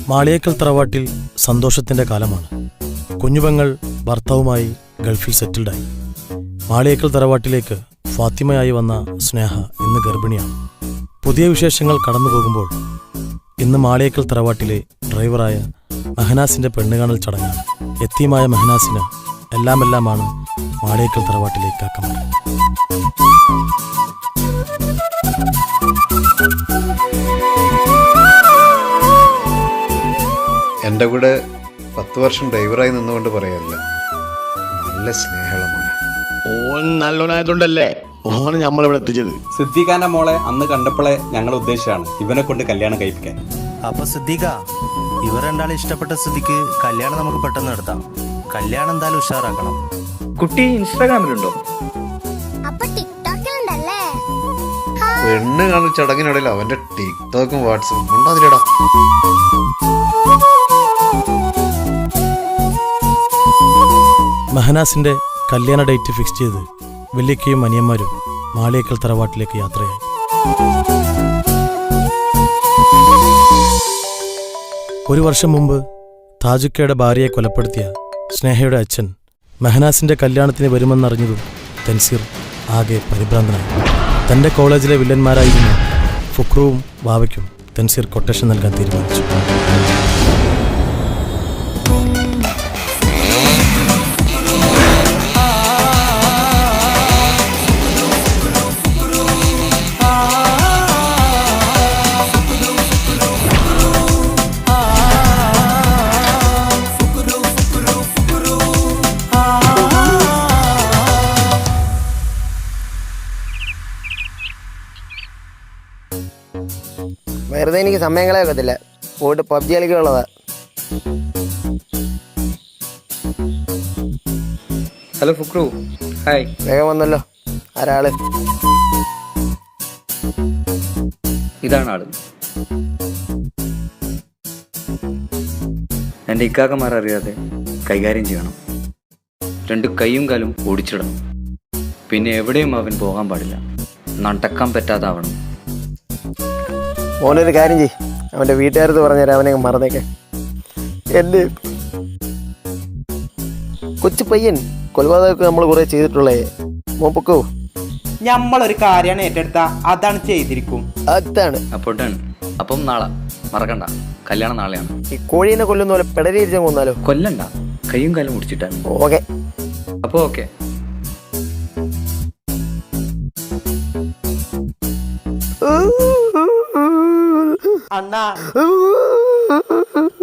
മാളിയേക്കൽ തറവാട്ടിൽ സന്തോഷത്തിന്റെ കാലമാണ്. കുഞ്ഞുപെങ്ങൾ ഭർത്താവുമായി ഗൾഫിൽ സെറ്റിൽഡായി. മാളിയേക്കൽ തറവാട്ടിലേക്ക് ഫാത്തിമയായി വന്ന സ്നേഹ ഇന്ന് ഗർഭിണിയാണ്. പുതിയ വിശേഷങ്ങൾ കടന്നു പോകുമ്പോൾ ഇന്ന് മാളിയേക്കൽ തറവാട്ടിലെ ഡ്രൈവറായ മെഹനാസിന്റെ പെണ്ണുകാണൽ ചടങ്ങാണ്. യത്തീമായ മെഹനാസിന് എല്ലാമെല്ലാമാണ് മാളിയേക്കൽ തറവാട്ടിലെ കാക്കമാർ. എൻ്റെ കൂടെ 10 വർഷം ഡ്രൈവറായി നിന്നുകൊണ്ട് പറയല്ല, നല്ല സ്നേഹമാണ്. ഓൻ നല്ലോനായതുകൊണ്ടല്ലേ ഓന് നമ്മളിവിടെ എത്തിച്ചത്. സിദ്ദീഖാന്റെ മോളെ അന്ന് കണ്ടപ്പോഴേ ഞങ്ങൾ ഉദ്ദേശിച്ചാണ് ഇവനെ കൊണ്ട് കല്യാണം കഴിപ്പിക്കാൻ. അപ്പൊ സിദ്ദീഖ, ഇവർ രണ്ടാളും ഇഷ്ടപ്പെട്ട സ്ഥിതിക്ക് കല്യാണം നമുക്ക് പെട്ടെന്ന് നടത്താം. കല്യാണം എന്തായാലും ഉഷാറാക്കണം. കുട്ടി ഇൻസ്റ്റാഗ്രാമിലുണ്ടോ? പെണ്ണ് കാണുന്ന ചടങ്ങിനിടയിൽ അവന്റെ ടിക്ടോക്കും വാട്സപ്പും ഉണ്ടാതില്ലടാ. മെഹനാസിന്റെ കല്യാണ ഡേറ്റ് ഫിക്സ് ചെയ്ത് വല്യക്കയും അനിയന്മാരും മാളിയേക്കൽ തറവാട്ടിലേക്ക് യാത്രയായി. ഒരു വർഷം മുമ്പ് താജുക്കയുടെ ഭാര്യയെ കൊലപ്പെടുത്തിയ സ്നേഹയുടെ അച്ഛൻ മെഹനാസിന്റെ കല്യാണത്തിന് വരുമെന്നറിഞ്ഞതും തൻസീർ ആകെ പരിഭ്രാന്തനായി. തന്റെ കോളേജിലെ വില്ലന്മാരായിരുന്ന ഫുക്രുവും വാവയ്ക്കും തൻസീർ കൊട്ടേഷൻ നൽകാൻ തീരുമാനിച്ചു. വെറുതെ എനിക്ക് സമയം കളയൊക്കത്തില്ല, പോയിട്ട് പബ്ജി കളിക്കുള്ളതാ. Hello Fukru, hi. വേഗം വന്നല്ലോ. ആരാള്? ഇതാണ് ആള്. എൻ്റെ ഇക്കാക്കമാർ അറിയാതെ കൈകാര്യം ചെയ്യണം. 2 കൈയും കാലും ഓടിച്ചിടണം. പിന്നെ എവിടെയും അവൻ പോകാൻ പാടില്ല. നടക്കാൻ പറ്റാതാവണം. മോനൊരു കാര്യം ചെയ്യ്, അവൻ്റെ വീട്ടുകാരത്ത് പറഞ്ഞുതരാം, അവനെ മറന്നേക്കെ. എൻ്റെ കൊച്ചു പയ്യൻ കൊലപാതകമൊക്കെ നമ്മൾ കുറേ ചെയ്തിട്ടുള്ളേ. മോൻ പൊക്കോ. നമ്മളൊരു കാര്യമാണ് ഏറ്റെടുത്ത അതാണ് ചെയ്തിരിക്കും. അതാണ്. അപ്പം നാളെ മറക്കണ്ട, കല്യാണം നാളെയാണ്. ഈ കോഴീനെ കൊല്ലുന്ന പോലെ പെടലിരിച്ചാൽ കൊന്നാലോ? കൊല്ലണ്ട, കൈയും കാലും മുടിച്ചിട്ടാണ്. ഓക്കെ. അപ്പോൾ ഓക്കെ. അണ്ണാ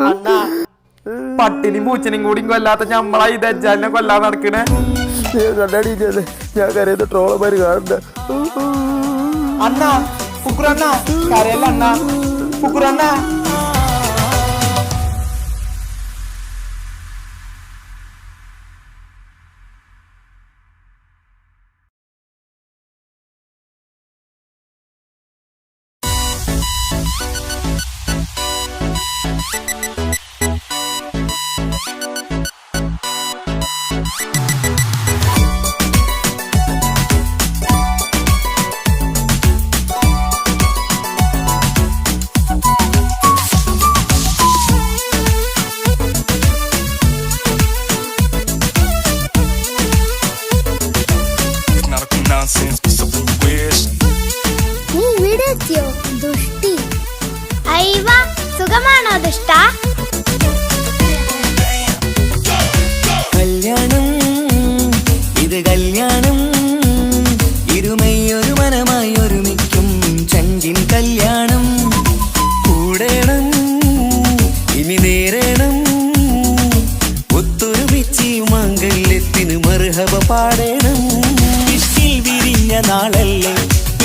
അണ്ണാ, പട്ടിനും പൂച്ചനും കൂടി കൊല്ലാത്ത ഞമ്മളാ ഈ ദജ്ജാലിനെ കൊല്ലാൻ നടക്കണേ. ഞാൻ കരയുന്ന ട്രോളന്മാര് കാണണ്ട. അണ്ണാ ഫുക്രണ്ണ കരയല്ല, അണ്ണാ ഫുക്രണ്ണ. സുഖമാണോ ദുഷ്ട? കല്യാണം ഇത് കല്യാണം, ഇരുമയൊരു മനമായി ഒരുമിക്കും ചങ്കിൻ കല്യാണം. കൂടേണം ഇനി നേരേണം, ഒത്തൊരുമിച്ച് മംഗല്യത്തിന് മർഹബ പാടേണം. ഇഷ്കിൽ വിരിഞ്ഞ നാളല്ലേ,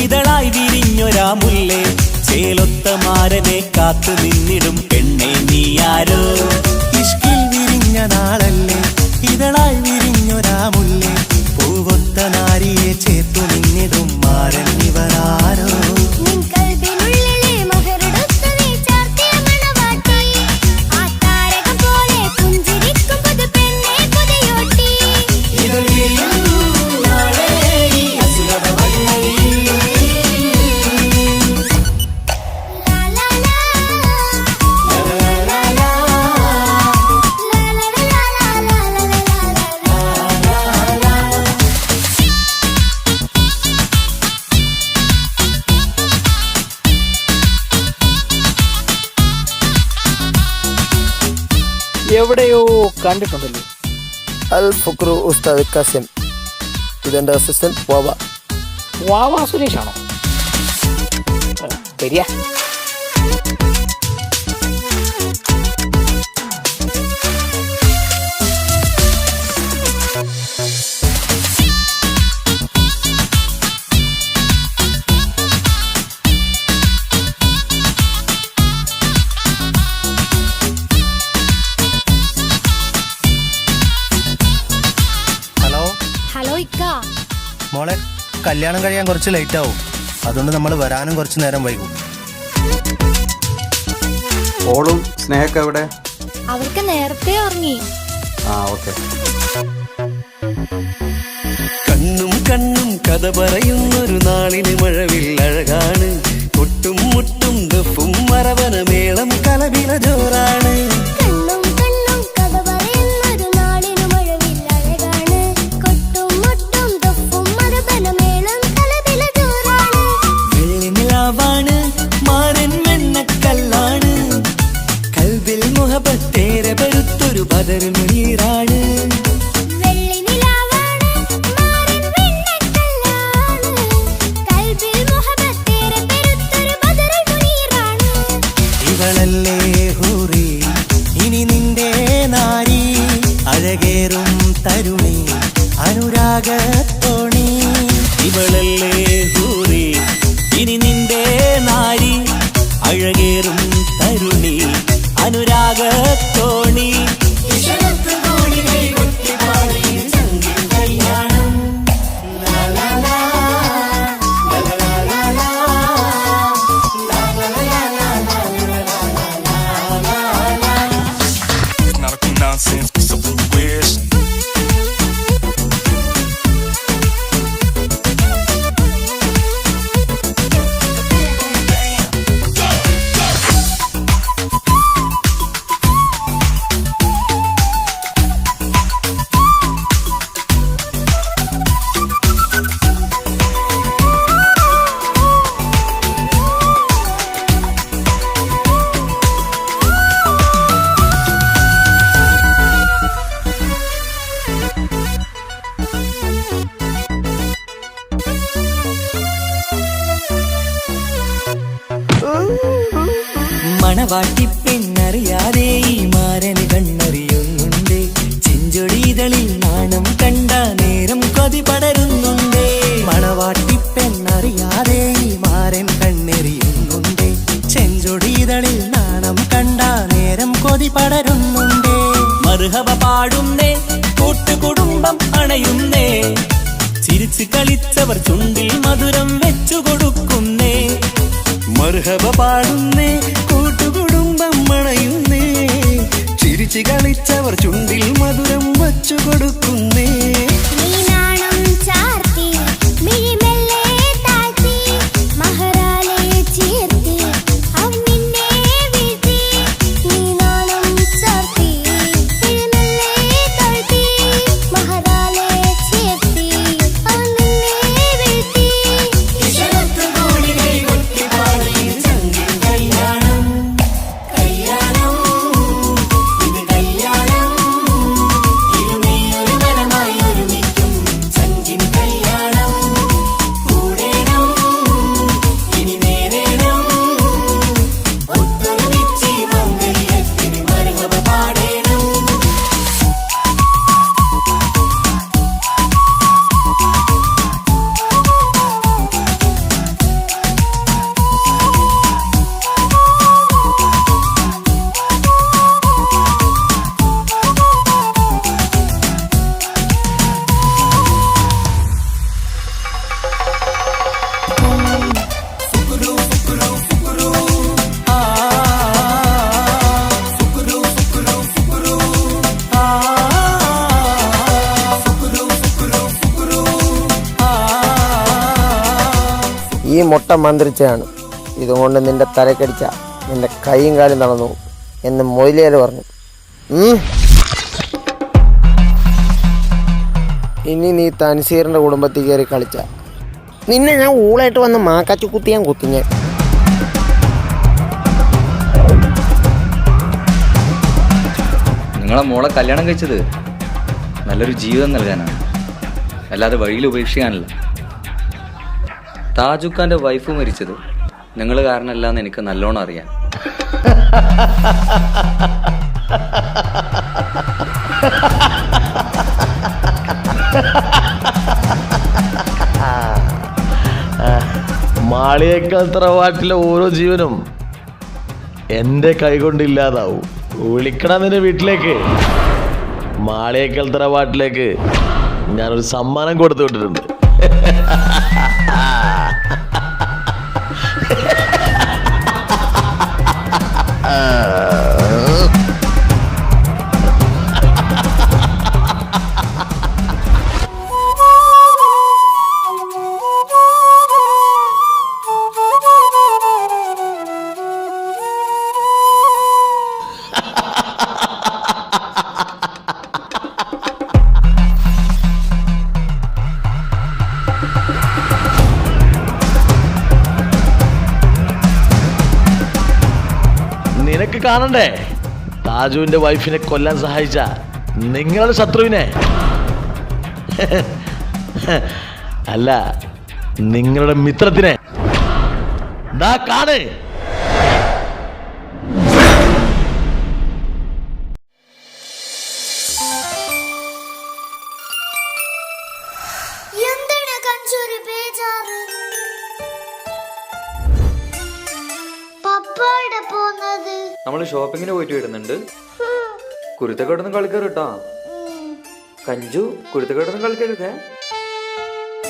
ഇതളായി വിരിഞ്ഞൊരാ മുല്ലേ, ചേലൊത്ത മാരനെ കാത്തു നിന്നിടും പെണ്ണെ നീയാരോ. ഇഷ്കിൽ വിരിഞ്ഞ നാളല്ലേ, ഇതളായി വിരിഞ്ഞൊരാ മുല്ലേ, പൂവൊത്ത നാരിയെ ചേർത്തു നിന്നിടും മാരൻ ഇവരാരോ. എവിടെയോ കണ്ടിട്ടുണ്ടല്ലോ. അൽ ഫുക്രു ഉസ്താദ് കസിൻ. ഇതെൻ്റെ അസിസ്റ്റന്റ് വാവ. വാവാ സുരേഷാണോ? വരിക. ഹലോ ഹലോ ഇക്ക. മോളെ, കല്യാണം കഴിയാൻ കുറച്ച് ലേറ്റ് ആവും. അതുകൊണ്ട് നമ്മൾ വരാനും കുറച്ച് നേരം വൈകും. ഓളും സ്നേഹൊക്കെ എവിടെ? അവർക്ക് നേരത്തെ ഉറങ്ങി. ഓക്കെ. കണ്ണും കണ്ണും കഥ പറയുന്നൊരു നാളിന് മഴവിൽ അഴകാണ്. കൊട്ടും മുട്ടും ദഫും മറവന മേളം കലപില ജോറാണ്. കണ്ണും കണ്ണും കഥ പറയുന്നൊരു നാളിനു മഴവിൽ അഴകാണ്. കൊട്ടും മുട്ടും ദഫും മരബല മേളം കലപില ജോറാണ്. വെള്ളി നിലാവാണ്, മാരൻ വെണ്ണക്കല്ലാണ്. കൽബിൽ മുഹബത്തേരെ പെരുത്തൊരു ബദർ മുനീറാണ്. വെള്ളി നിലാവാണ്, മാറിൻ വെണ്ണക്കല്ലാണ്. കൽബിൽ മുഹബത്തേറെ പെരുത്തൊരു ബദറുൽ മുനീറാണ്. ഇവളല്ലേ ഹൂറി, ഇനി നിന്റെ നാരി, അഴകേറും തരുണി, അനുരാഗത്തോണി. ഇവളല്ലേ ഹൂറി, ഇനി നിന്റെ നാരി, അഴകേറും തരുണി, അനുരാഗത്തോണി. മണവാട്ടി പെണ്ണറിയാതെ ഈ മാരന് കണ്ണറിയുന്നുണ്ട്. ചെഞ്ചൊടിതളിൽ നാണം കണ്ട നേരം കൊതി പടരുന്നുണ്ട്. മണവാട്ടി പെണ്ണറിയാതെ ഈ മാരൻ കണ്ണെറിയുന്നുണ്ട്. ചെഞ്ചൊടിതളിൽ നാണം കണ്ട നേരം കൊതി പടരുന്നുണ്ട്. മർഹബ പാടുന്നേ, കൂട്ടുകുടുംബം അണയുന്നേ. ചിരിച്ചു കളിച്ചവർ ചുണ്ടിൽ മധുരം വെച്ചു കൊടുക്കുന്നേ. മർഹബ പാടുന്നേ, കൂട്ടുകുടുംബം അണയുന്നേ. ചിരിച്ചു കളിച്ചവർ ചുണ്ടിൽ മധുരം വച്ചു കൊടുക്കുന്നേ. നീ നാണം ചാർത്തി, മിഴിമെല്ലെ താഴ്ത്തി, മഹറാലെ ചേർത്തി, അവൻ നിന്നെ വീഴ്ത്തി. നീ നാണം ചാർത്തി, മിഴിമെല്ലെ താഴ്ത്തി, മഹറാലെ ചേർത്തി, അവൻ നിന്നെ വീഴ്ത്തി. ഈ മുട്ട മന്ത്രിച്ചാണ്. ഇതുകൊണ്ട് നിന്റെ തലക്കടിച്ച നിന്റെ കൈയും കാലും നടന്നു എന്ന് മൊയ്ലിയാർ പറഞ്ഞു. ഇനി നീ തൻസീറിൻ്റെ കുടുംബത്തിൽ കയറി കളിച്ച നിന്നെ ഞാൻ ഊളായിട്ട് വന്ന് മാക്കാച്ചു കുത്തിയാൻ കുത്തിഞ്ഞ. നിങ്ങളെ മോളെ കല്യാണം കഴിച്ചത് നല്ലൊരു ജീവിതം നൽകാനാണ്, അല്ലാതെ വഴിയിൽ ഉപേക്ഷിക്കാനല്ല. താജുഖാന്റെ വൈഫ് മരിച്ചത് നിങ്ങൾ കാരണമല്ലാന്ന് എനിക്ക് നല്ലോണം അറിയാം. മാളിയേക്കൽ തറവാട്ടിലെ ഓരോ ജീവനും എൻ്റെ കൈകൊണ്ട് ഇല്ലാതാവും. വിളിക്കണം നിന്റെ വീട്ടിലേക്ക്. മാളിയേക്കൽ തറവാട്ടിലേക്ക് ഞാനൊരു സമ്മാനം കൊടുത്തു വിട്ടിട്ടുണ്ട്. നിനക്ക് കാണണ്ടേ താജുവിന്റെ വൈഫിനെ കൊല്ലാൻ സഹായിച്ച നിങ്ങളുടെ ശത്രുവിനെ? അല്ല, നിങ്ങളുടെ മിത്രത്തിനെ. ദാ കാണ്. എന്താണ് കഞ്ചൂരി ബേജാറ്? പപ്പയുടെ പോന്നത്? നമ്മൾ ഷോപ്പിങ്ങിന് പോയിട്ട് വരുന്നുണ്ട്. കുരുത്തക്കേടൊന്നും കളിക്കരുത് കേട്ടോ. കഞ്ചു, കുരുത്തക്കേടൊന്നും കളിക്കരുതേ.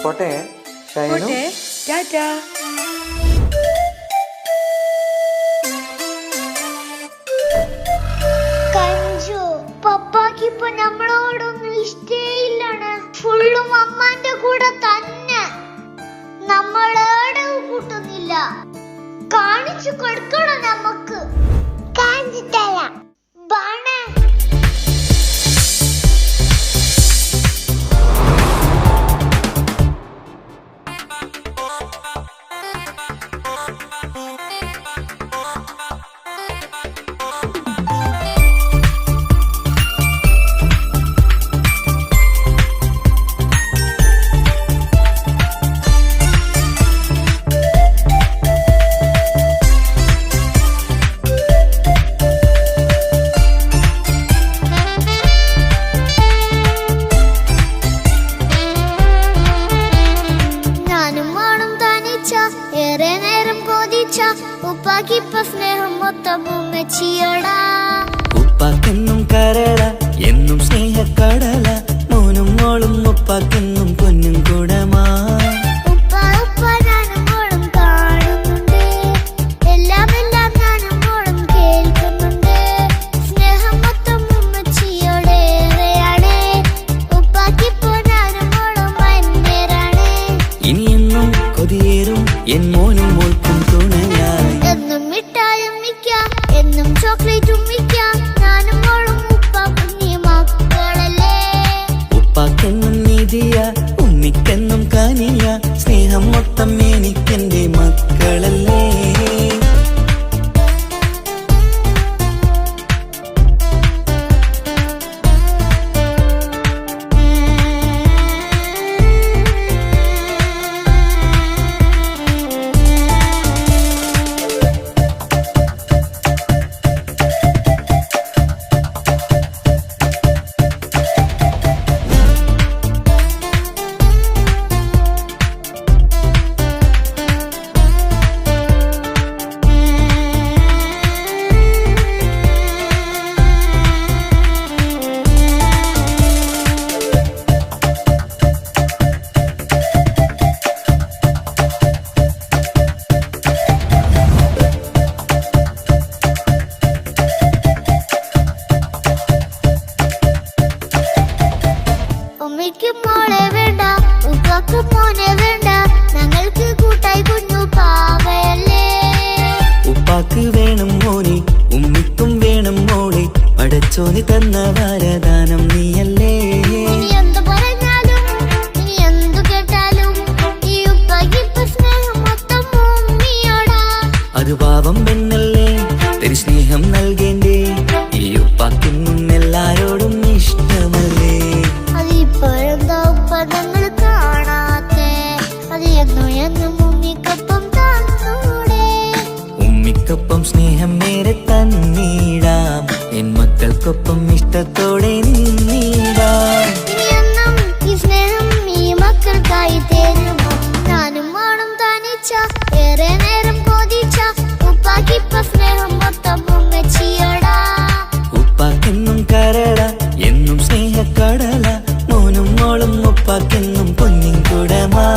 പോട്ടെ ഷൈനു. കഞ്ചു, പപ്പാക്കിപ്പോ നമ്മളോടൊന്നും ഇഷ്ടേയില്ലാണ്. ഫുള്ളും അമ്മാന്റെ കൂടെ തന്നെ. നമ്മളേടെ കൂട്ടുന്നില്ല. കാണിച്ചു കൊടുക്കണം നമുക്ക്. കാണിച്ചു തരാം. ബാണേ. ഉപ്പാക്കിപ്പ സ്നേഹം മൊത്തം ഉമ്മച്ചിയോടാ. ഉപ്പാക്കെന്നും കരള എന്നും സ്നേഹക്കടല, മോനും മോളും ഉപ്പാക്കെന്നും പൊന്നും കൂടമാ. ഉപ്പ ഉപ്പ ഞാനും മോളും കാണുന്നുണ്ട്, എല്ലാം എല്ലാം ഞാനും മോളും കേൾക്കുന്നുണ്ട്. സ്നേഹം മൊത്തം ഉമ്മച്ചിയോടേറെയാണ്. ഉപ്പാക്കിപ്പോ ഞാനും മോളും അന്യരാണ്. ഇനിയെന്നും കൊതിയേറും എൻ മോനും മോൾക്കും തുണയായി. എന്നും മിഠായും മിക്കാം, എന്നും ചോക്ലേറ്റും മിക്കാം. ഞാനും മോളും ഉപ്പ കുഞ്ഞി മക്കളല്ലേ. ഉപ്പാക്കെന്നും നീതിയ ഉമ്മിക്കെന്നും കാനിയ, സ്നേഹം മൊത്തം എനിക്കെന്റെ മക്കളല്ലേ. ഉമ്മയ്ക്ക് മോളെ വേണ്ട, ഉപ്പാക്ക് മോനെ വേണ്ട. ഞങ്ങൾക്ക് കൂട്ടായി കുഞ്ഞു പാവയല്ലേ. ഉപ്പാക്ക് വേണം മോനെ, ഉമ്മിക്കും വേണം മോളെ, പടച്ചോന് തന്ന വരദാനം നീയല്ലേ. ഇനി എന്ത് പറഞ്ഞാലും ഇനി എന്തു കേട്ടാലും ഈ ഉപ്പാക്കിപ്പ സ്നേഹം മൊത്തം ഉമ്മിയോടാ. അത് പാവം പെണ്ണല്ലേ, തരി സ്നേഹം നൽകേണ്ടേ. ഈ ഉപ്പാക്കിന്നും എല്ലാരും എനിക്കൊപ്പം സ്നേഹം നേരെ തന്നിടാം, എൻ മക്കൾക്കൊപ്പം ഇഷ്ടത്തോടെ നിന്നിടാം. ഇനിയെന്നും ഈ സ്നേഹം ഈ മക്കൾക്കായി തരുമോ? ഞാനും മോളും തനിച്ച ഏറെ നേരം കൊതിച്ച ഉപ്പാക്കിപ്പ സ്നേഹം മൊത്തം ഉമ്മച്ചിയോടാ. ഉപ്പാക്കെന്നും കരള എന്നും സ്നേഹക്കടല, മോനും മോളും ഉപ്പാക്കെന്നും പൊന്നിൻ കുടമാ.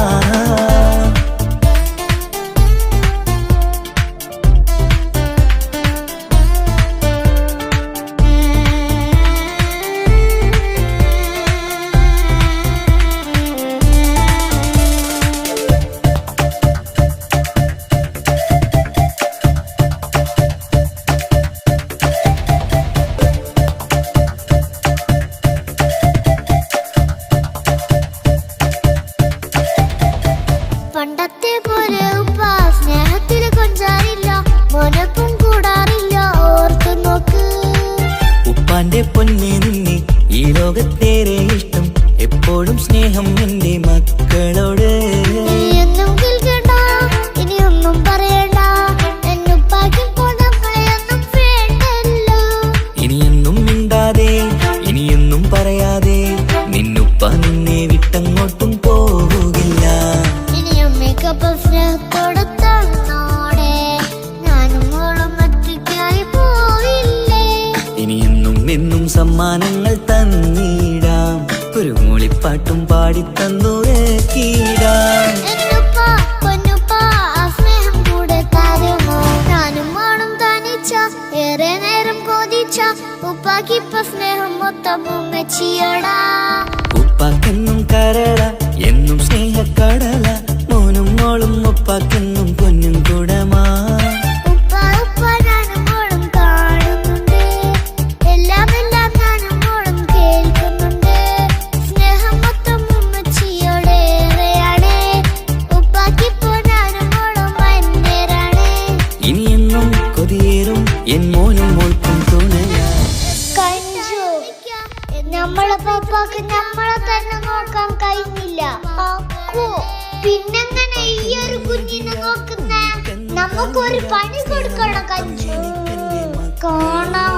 പണ്ടത്തെ പോലെ ഉപ്പ സ്നേഹത്തിൽ കൊഞ്ചാറില്ല, മോനൊപ്പം കൂടാറില്ല, ഓർത്തു നോക്ക്. ഉപ്പാന്റെ പൊന്നെ നിന്നെ ഈ ലോകത്തേറെ ഇഷ്ടം, എപ്പോഴും സ്നേഹം എന്റെ മക്കളോട്. ഇനിയൊന്നും കേൾക്കണ്ട, ഇനിയൊന്നും പറയണ്ട, എന്നുപ്പാക്കിപ്പോൾ നമ്മളെയൊന്നും വേണ്ടല്ലോ. ഇനിയൊന്നും മിണ്ടാതെ ഇനിയൊന്നും പറയാതെ നിന്നുപ്പ നിന്നെ വിട്ടങ്ങോട്ടും പോവുകില്ല. ഇനിയും മികപ്പം സ്നേഹത്തോടെ തന്നോടെ, ഞാനും മോളും ഒറ്റയ്ക്കായി പോയില്ലേ. ഇനിയെന്നും എന്നും സമ്മാനങ്ങൾ തന്നിടാം, ഒരു മൂളിപ്പാട്ടും പാടിത്തന്നുറക്കിടാം. എന്നുപ്പ പൊന്നുപ്പ ആ സ്നേഹം കൂടെ തരുമോ? ഞാനും മോളും തനിച്ച ഏറെ നേരം കൊതിച്ച ഉപ്പാക്കിപ്പ സ്നേഹം മൊത്തം ഉമ്മച്ചിയോടാ. ഉപ്പാക്കെന്നും കരള എന്നും സ്നേഹക്കടല, മോനും മോളും ഉപ്പാക്കെന്നും പൊന്നും കുടമാ. ഉപ്പ ഉപ്പ ഞാനും മോളും കാണുന്നുണ്ട്, എല്ലാം എല്ലാം ഞാനും മോളും കേൾക്കുന്നുണ്ട്. സ്നേഹം മൊത്തം ഉമ്മച്ചിയോടേറെയാണ്, ഉപ്പാക്കിപ്പോ ഞാനും മോളും വന്നേരാണ്. ഇനിയെന്നും കൊതിയേറും എൻ മോനും മോൾക്കും തുണയാ. കഞ്ചു, നമ്മളെ പപ്പാക്ക് നമ്മളെ തന്നെ നോക്കാൻ കഴിഞ്ഞില്ല. അക്കോ, പിന്നെങ്ങനെ ഈ ഒരു കുഞ്ഞിനെ നോക്കുന്നേ? നമുക്കൊരു പണി കൊടുക്കണം കഞ്ചു. കാണാൻ